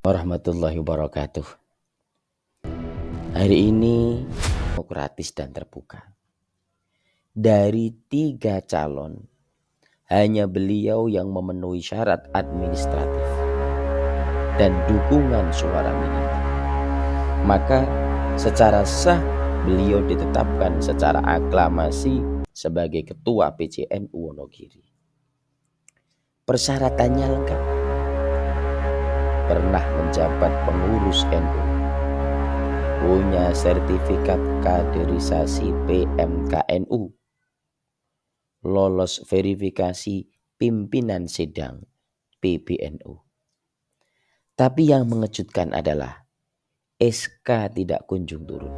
warahmatullahi wabarakatuh. Hari ini demokratis dan terbuka. Dari 3 calon, hanya beliau yang memenuhi syarat administratif dan dukungan suara minimal. Maka secara sah beliau ditetapkan secara aklamasi sebagai Ketua PCNU Wonogiri. Persyaratannya lengkap. Pernah menjabat pengurus NU, punya sertifikat kaderisasi PMKNU, lolos verifikasi pimpinan sidang PBNU. Tapi yang mengejutkan adalah SK tidak kunjung turun.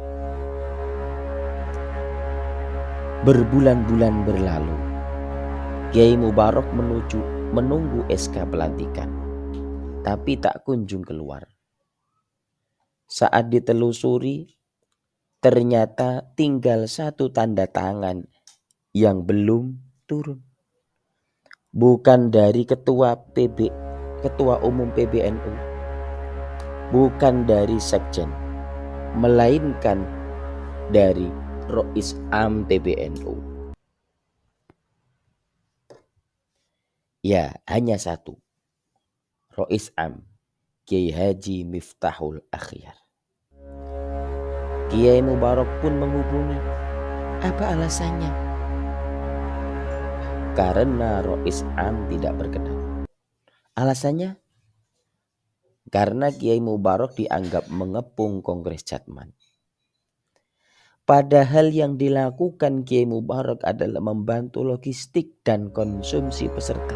Berbulan-bulan berlalu, Kiai Mubarak menunggu SK pelantikan, tapi tak kunjung keluar. Saat ditelusuri, ternyata tinggal 1 tanda tangan yang belum turun. Bukan dari ketua umum PBNU, bukan dari sekjen, melainkan dari Rois Am PBNU. Ya, hanya 1. Rois Am, Kiai Haji Miftahul Akhyar. Kiai Mubarak pun menghubungi. Apa alasannya? Karena Rois Am tidak berkenan. Alasannya? Karena Kiai Mubarak dianggap mengepung Kongres Jatman. Padahal yang dilakukan Kiai Mubarak adalah membantu logistik dan konsumsi peserta.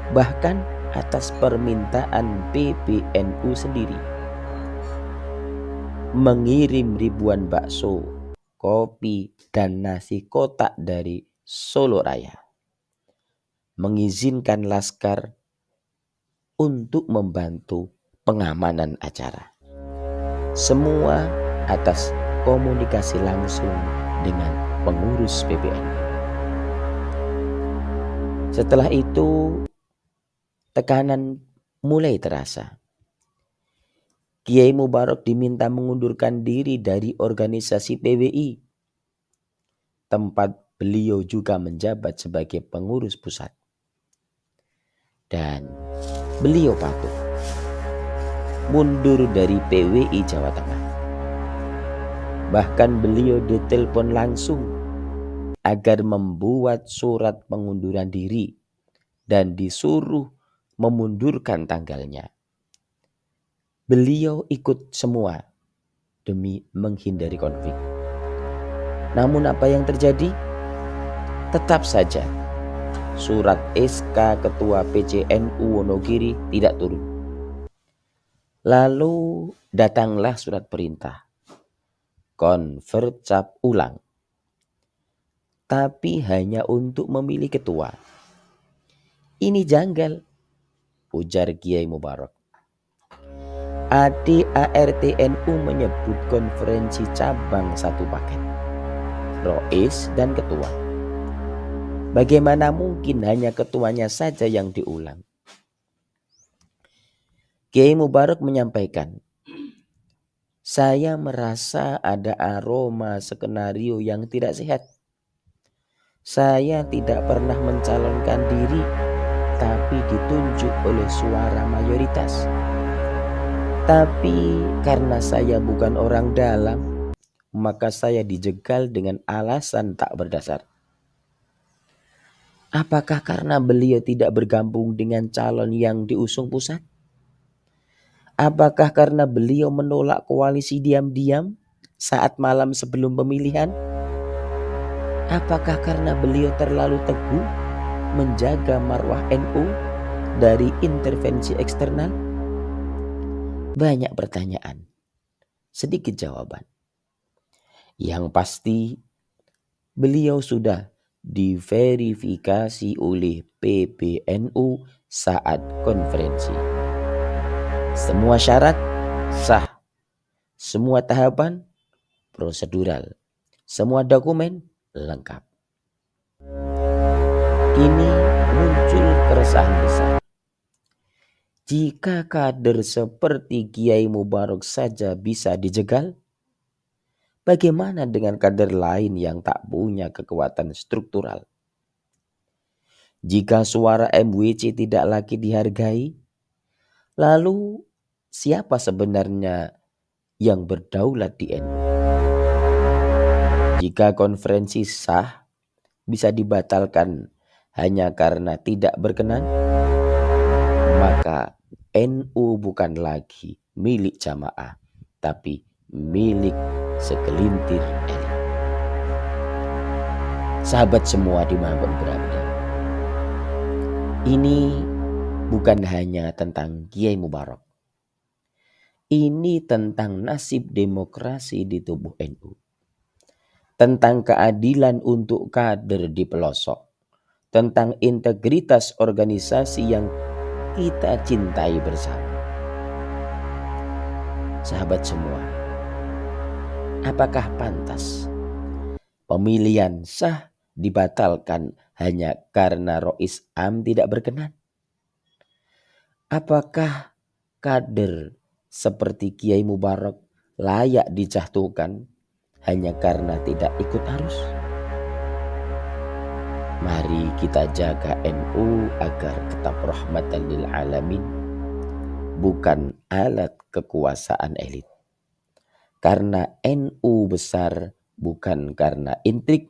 Bahkan atas permintaan PBNU sendiri. Mengirim ribuan bakso, kopi, dan nasi kotak dari Solo Raya. Mengizinkan laskar untuk membantu pengamanan acara. Semua atas komunikasi langsung dengan pengurus PBNU. Setelah itu, tekanan mulai terasa. Kiai Mubarak diminta mengundurkan diri dari organisasi PWI, tempat beliau juga menjabat sebagai pengurus pusat. Dan beliau patuh mundur dari PWI Jawa Tengah. Bahkan beliau ditelepon langsung agar membuat surat pengunduran diri dan disuruh memundurkan tanggalnya. Beliau ikut semua demi menghindari konflik. Namun apa yang terjadi? Tetap saja surat SK Ketua PCNU Wonogiri tidak turun. Lalu datanglah surat perintah konvert cap ulang. Tapi hanya untuk memilih ketua. Ini janggal, ujar Kiai Mubarak. ADART-NU menyebut konferensi cabang 1 paket, Rois dan ketua. Bagaimana mungkin hanya ketuanya saja yang diulang? Kiai Mubarak menyampaikan, saya merasa ada aroma skenario yang tidak sehat. Saya tidak pernah mencalonkan diri, tapi ditunjuk oleh suara mayoritas. Tapi karena saya bukan orang dalam, maka saya dijegal dengan alasan tak berdasar. Apakah karena beliau tidak bergabung dengan calon yang diusung pusat? Apakah karena beliau menolak koalisi diam-diam saat malam sebelum pemilihan? Apakah karena beliau terlalu teguh menjaga marwah NU dari intervensi eksternal? Banyak pertanyaan, sedikit jawaban. Yang pasti beliau sudah diverifikasi oleh PBNU saat konferensi. Semua syarat sah, semua tahapan prosedural, semua dokumen lengkap. Kini muncul keresahan besar. Jika kader seperti Kiai Mubarak saja bisa dijegal, bagaimana dengan kader lain yang tak punya kekuatan struktural? Jika suara MWC tidak lagi dihargai, lalu siapa sebenarnya yang berdaulat di NU? Jika konferensi sah bisa dibatalkan hanya karena tidak berkenan, maka NU bukan lagi milik jamaah, tapi milik segelintir elit. Sahabat semua dimanapun berada, ini bukan hanya tentang Kiai Mubarak. Ini tentang nasib demokrasi di tubuh NU. Tentang keadilan untuk kader di pelosok. Tentang integritas organisasi yang kita cintai bersama. Sahabat semua, apakah pantas pemilihan sah dibatalkan hanya karena Rois Am tidak berkenan? Apakah kader seperti Kiai Mubarak layak dijatuhkan hanya karena tidak ikut arus? Mari kita jaga NU agar tetap rahmatan lil alamin, bukan alat kekuasaan elit. Karena NU besar bukan karena intrik,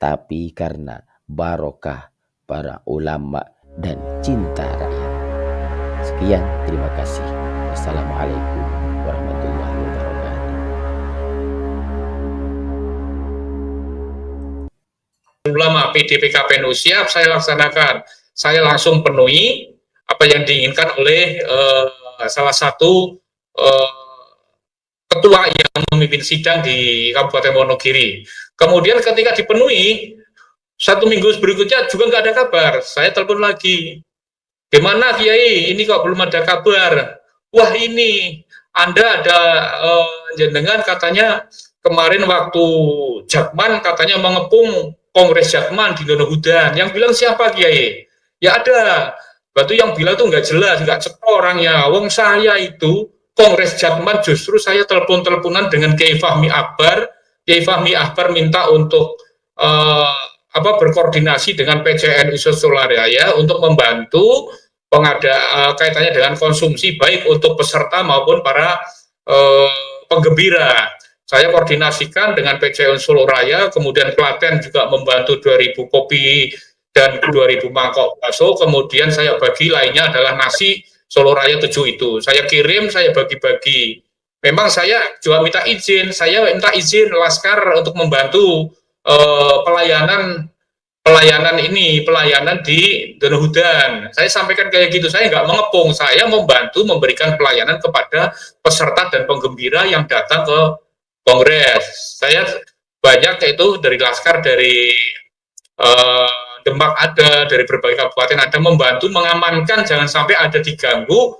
tapi karena barokah para ulama dan cinta rakyat. Sekian, terima kasih. Wassalamualaikum warahmatullahi wabarakatuh. Ulama PDPKPNU siap saya laksanakan. Saya langsung penuhi apa yang diinginkan oleh salah satu ketua yang memimpin sidang di Kabupaten Wonogiri. Kemudian ketika dipenuhi, 1 minggu berikutnya juga nggak ada kabar. Saya telepon lagi. Gimana Kiai? Ini kok belum ada kabar? Wah ini, Anda ada jenengan katanya kemarin waktu Jakman katanya mengepung Kongres Jakman di Donohudan. Yang bilang siapa Kiai? Ya ada. Batu yang bilang tuh nggak jelas, nggak cek orangnya. Wong saya itu Kongres Jakman justru saya telepon-teleponan dengan Kiai Fahmi Akbar. Kiai Fahmi Akbar minta untuk berkoordinasi dengan PCNU Solaraya untuk membantu kaitannya dengan konsumsi baik untuk peserta maupun para penggembira. Saya koordinasikan dengan PCNU Solaraya, kemudian Klaten juga membantu 2.000 kopi dan 2.000 mangkok bakso, kemudian saya bagi lainnya adalah nasi Soloraya 7 itu. Saya kirim, saya bagi-bagi. Memang saya juga minta izin Laskar untuk membantu pelayanan di Donohudan. Saya sampaikan kayak gitu, saya nggak mengepung, saya membantu memberikan pelayanan kepada peserta dan penggembira yang datang ke Kongres. Saya banyak itu dari Laskar, dari Demak ada, dari berbagai kabupaten ada, membantu mengamankan jangan sampai ada diganggu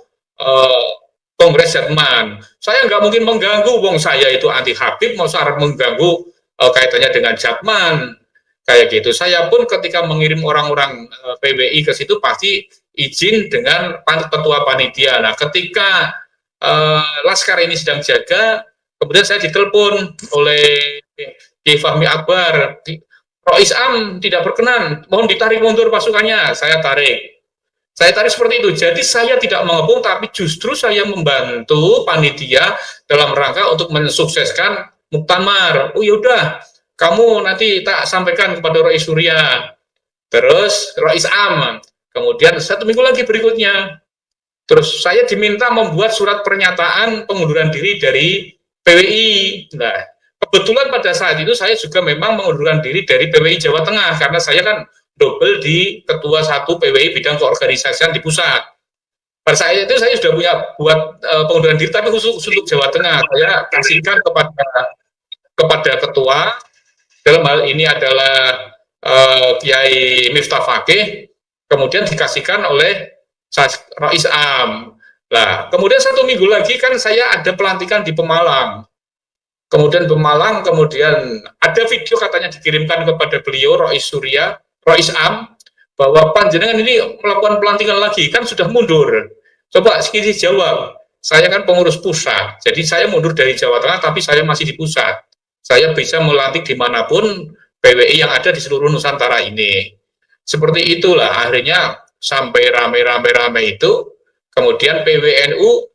Kongres Jerman. Saya nggak mungkin mengganggu, wong saya itu anti Habib, mau syarat mengganggu kaitannya dengan Jerman kayak gitu. Saya pun ketika mengirim orang-orang PWI ke situ pasti izin dengan ketua panitia. Nah, ketika Laskar ini sedang jaga, kemudian saya ditelepon oleh Kiai Fahmi Akbar, Rois Am tidak berkenan, mohon ditarik mundur pasukannya. Saya tarik seperti itu. Jadi saya tidak mengepung, tapi justru saya membantu panitia dalam rangka untuk mensukseskan muktamar. Oh yaudah, kamu nanti tak sampaikan kepada Rois Surya, terus Rois Am. Kemudian 1 minggu lagi berikutnya, terus saya diminta membuat surat pernyataan pengunduran diri dari PWI. Nah, kebetulan pada saat itu saya juga memang mengundurkan diri dari PWI Jawa Tengah karena saya kan double di ketua 1 PWI bidang keorganisasian di pusat. Pada saat itu saya sudah buat pengunduran diri, tapi khusus untuk Jawa Tengah saya kasihkan kepada ketua, dalam hal ini adalah Kiai Miftah Fakih, kemudian dikasihkan oleh Rois Am. Nah, kemudian 1 minggu lagi kan saya ada pelantikan di Pemalang. Kemudian ada video katanya dikirimkan kepada beliau Rois Am, bahwa panjenengan ini melakukan pelantikan lagi, kan sudah mundur. Coba sedikit jawab. Saya kan pengurus pusat, jadi saya mundur dari Jawa Tengah, tapi saya masih di pusat. Saya bisa melantik dimanapun PWI yang ada di seluruh Nusantara ini. Seperti itulah akhirnya sampai rame-rame itu, kemudian PWNU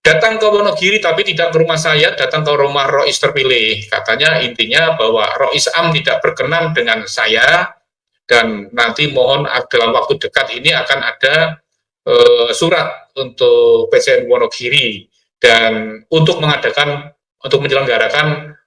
datang ke Wonogiri tapi tidak ke rumah saya, datang ke rumah Rois terpilih. Katanya intinya bahwa Rois Am tidak berkenan dengan saya dan nanti mohon dalam waktu dekat ini akan ada surat untuk PCN Wonogiri dan untuk menyelenggarakan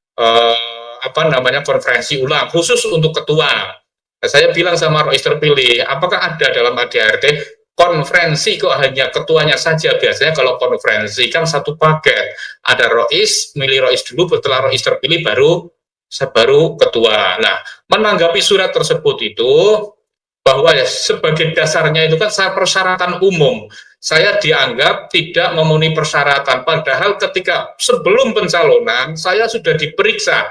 konferensi ulang khusus untuk ketua. Nah, saya bilang sama Rois terpilih, apakah ada dalam ADART konferensi kok hanya ketuanya saja? Biasanya kalau konferensi kan satu paket, ada Rois, milih Rois dulu, setelah Rois terpilih baru ketua. Nah, menanggapi surat tersebut itu, bahwa sebagai dasarnya itu kan persyaratan umum. Saya dianggap tidak memenuhi persyaratan, padahal ketika sebelum pencalonan, saya sudah diperiksa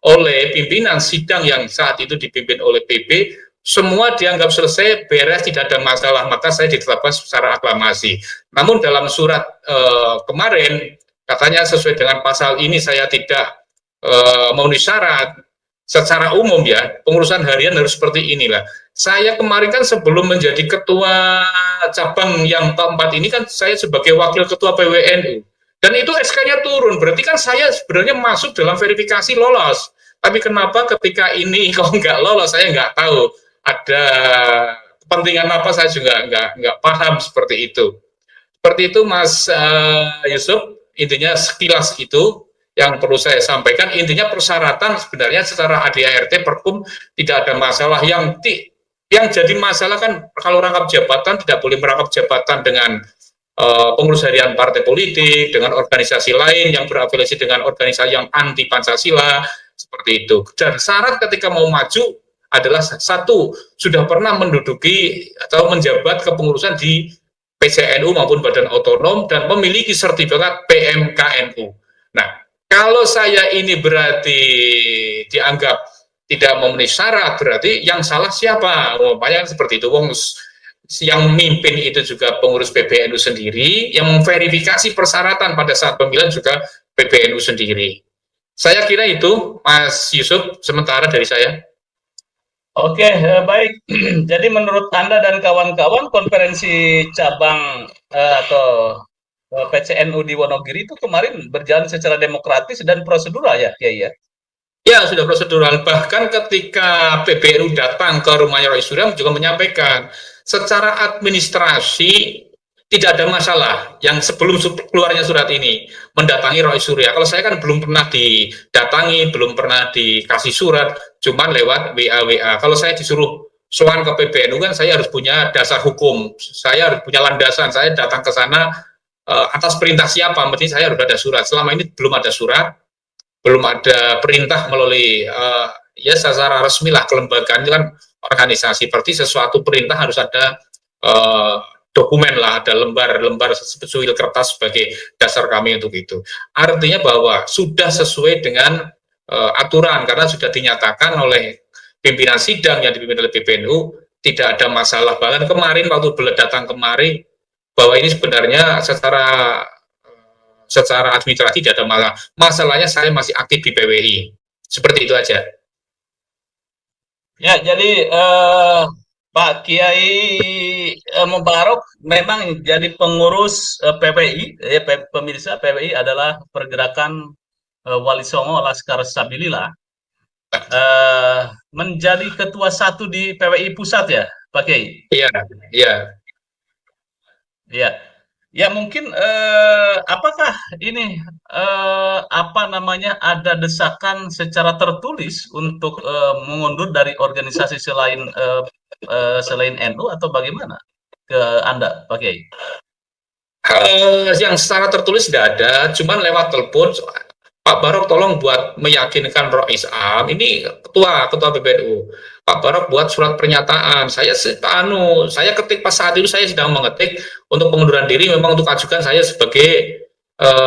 oleh pimpinan sidang yang saat itu dipimpin oleh PB, semua dianggap selesai, beres, tidak ada masalah, maka saya ditetapkan secara aklamasi. Namun dalam surat kemarin, katanya sesuai dengan pasal ini saya tidak memenuhi syarat. Secara umum ya, pengurusan harian harus seperti inilah. Saya kemarin kan sebelum menjadi ketua cabang yang keempat ini kan saya sebagai wakil ketua PWNU. Dan itu SK-nya turun, berarti kan saya sebenarnya masuk dalam verifikasi lolos. Tapi kenapa ketika ini kok nggak lolos, saya nggak tahu. Ada kepentingan apa, saya juga nggak paham seperti itu. Seperti itu Mas Yusuf, intinya sekilas itu yang perlu saya sampaikan. Intinya persyaratan sebenarnya secara ADART Perkum tidak ada masalah. Yang jadi masalah kan kalau rangkap jabatan tidak boleh merangkap jabatan dengan pengurus harian partai politik, dengan organisasi lain yang berafiliasi dengan organisasi yang anti Pancasila, seperti itu. Dan syarat ketika mau maju adalah satu, sudah pernah menduduki atau menjabat kepengurusan di PCNU maupun Badan Otonom dan memiliki sertifikat PMKNU. Nah, kalau saya ini berarti dianggap tidak memenuhi syarat, berarti yang salah siapa? Umpamanya seperti itu. Yang mimpin itu juga pengurus PBNU sendiri, yang memverifikasi persyaratan pada saat pemilihan juga PBNU sendiri. Saya kira itu, Mas Yusuf, sementara dari saya. Oke, baik. Jadi menurut Anda dan kawan-kawan, konferensi cabang atau PCNU di Wonogiri itu kemarin berjalan secara demokratis dan prosedural ya, Kiai ya? Ya, sudah prosedural. Bahkan ketika PBNU datang ke rumahnya Roy Surya juga menyampaikan, secara administrasi tidak ada masalah yang sebelum keluarnya surat ini mendatangi Roy Surya. Kalau saya kan belum pernah didatangi, belum pernah dikasih surat, cuman lewat WA. Kalau saya disuruh soal ke PBNU kan saya harus punya dasar hukum, saya harus punya landasan, saya datang ke sana atas perintah siapa, mesti saya harus ada surat. Selama ini belum ada surat, belum ada perintah melalui ya secara resmi lah, kelembagaan itu kan organisasi, berarti sesuatu perintah harus ada dokumen lah, ada lembar sesuil kertas sebagai dasar kami untuk itu. Artinya bahwa sudah sesuai dengan aturan karena sudah dinyatakan oleh pimpinan sidang yang dipimpin oleh PBNU tidak ada masalah. Bahkan kemarin waktu beliau datang kemari bahwa ini sebenarnya secara administrasi tidak ada masalah. Masalahnya saya masih aktif di PWI. Seperti itu aja. Ya, jadi Pak Kiai Mubarok memang jadi pengurus PWI, pemirsa PWI adalah pergerakan Wali Songo Laskar Sabilillah, menjadi ketua 1 di PWI Pusat ya, Pak Kiai? Iya, iya. Ya, ya mungkin apakah ini ada desakan secara tertulis untuk mengundur dari organisasi selain NU atau bagaimana ke Anda, Pak Kiai? Yang secara tertulis tidak ada, cuman lewat telepon. Pak Barok tolong buat meyakinkan Rois Am, ini ketua PBNU. Pak Barok buat surat pernyataan. Saya ketik pas saat itu saya sedang mengetik untuk pengunduran diri, memang untuk ajukan saya sebagai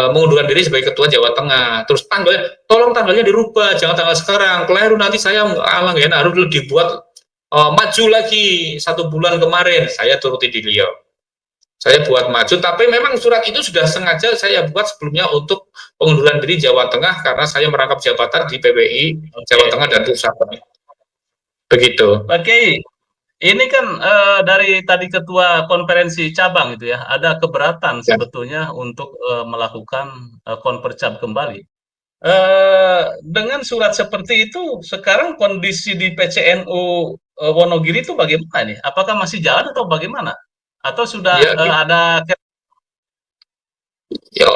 mengundurkan diri sebagai ketua Jawa Tengah. Terus tolong tanggalnya dirubah, jangan tanggal sekarang. Keliru nanti saya harus dibuat maju lagi 1 bulan kemarin. Saya turuti di beliau. Saya buat maju, tapi memang surat itu sudah sengaja saya buat sebelumnya untuk pengunduran diri Jawa Tengah karena saya merangkap jabatan di PBI Jawa Tengah dan Pusat. Begitu. Oke, ini kan dari tadi ketua konferensi cabang itu ya, ada keberatan Ya. sebetulnya untuk melakukan konpercap kembali. Dengan surat seperti itu, sekarang kondisi di PCNU Wonogiri itu bagaimana nih? Apakah masih jalan atau bagaimana? Atau sudah Ya, ada ya,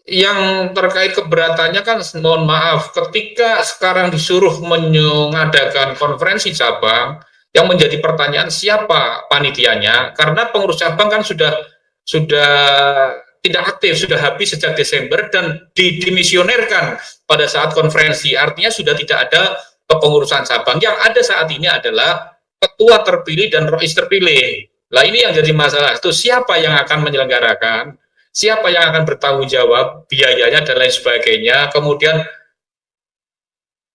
yang terkait keberatannya kan mohon maaf ketika sekarang disuruh mengadakan konferensi cabang yang menjadi pertanyaan siapa panitianya karena pengurus cabang kan sudah tidak aktif, sudah habis sejak Desember dan dimisionerkan pada saat konferensi, artinya sudah tidak ada kepengurusan cabang. Yang ada saat ini adalah ketua terpilih dan rois terpilih. Lah ini yang jadi masalah, itu siapa yang akan menyelenggarakan, siapa yang akan bertanggung jawab biayanya dan lain sebagainya, kemudian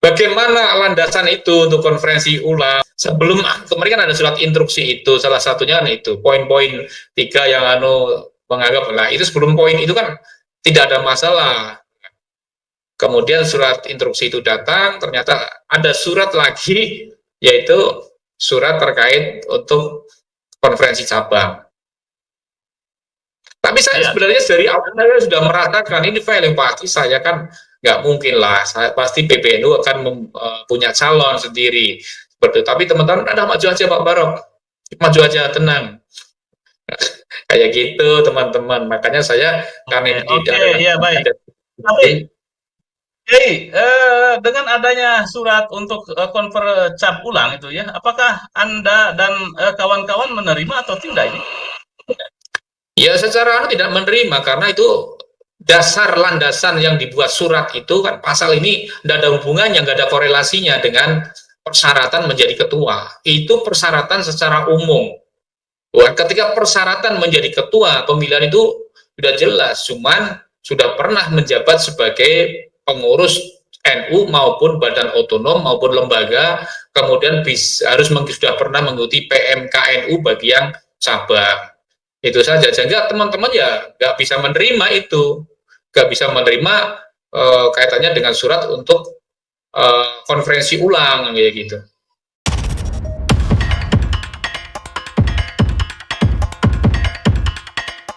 bagaimana landasan itu untuk konferensi ulang. Sebelum kemarin kan ada surat instruksi itu, salah satunya kan itu poin-poin 3 yang menganggap lah itu sebelum poin itu kan tidak ada masalah. Kemudian surat instruksi itu datang, ternyata ada surat lagi yaitu surat terkait untuk konferensi cabang. Tapi saya sebenarnya dari awal saya sudah merasakan ini file yang pasti saya kan nggak mungkin lah, saya pasti PBNU akan punya calon sendiri seperti itu. Tapi teman-teman ada maju aja Pak Barok, maju aja tenang. Kayak gitu teman-teman. Makanya saya karena iya baik. Tapi dengan adanya surat untuk konvercap ulang itu ya, apakah Anda dan kawan-kawan menerima atau tidak ini? Ya secara tidak menerima karena itu dasar landasan yang dibuat surat itu kan pasal ini tidak ada hubungannya, nggak ada korelasinya dengan persyaratan menjadi ketua. Itu persyaratan secara umum. Wah, ketika persyaratan menjadi ketua pemilihan itu sudah jelas, cuman sudah pernah menjabat sebagai pengurus NU maupun badan otonom maupun lembaga, kemudian harus sudah pernah mengikuti PMKNU bagi yang cabang. Itu saja, sehingga teman-teman ya nggak bisa menerima itu, nggak bisa menerima kaitannya dengan surat untuk konferensi ulang kayak gitu.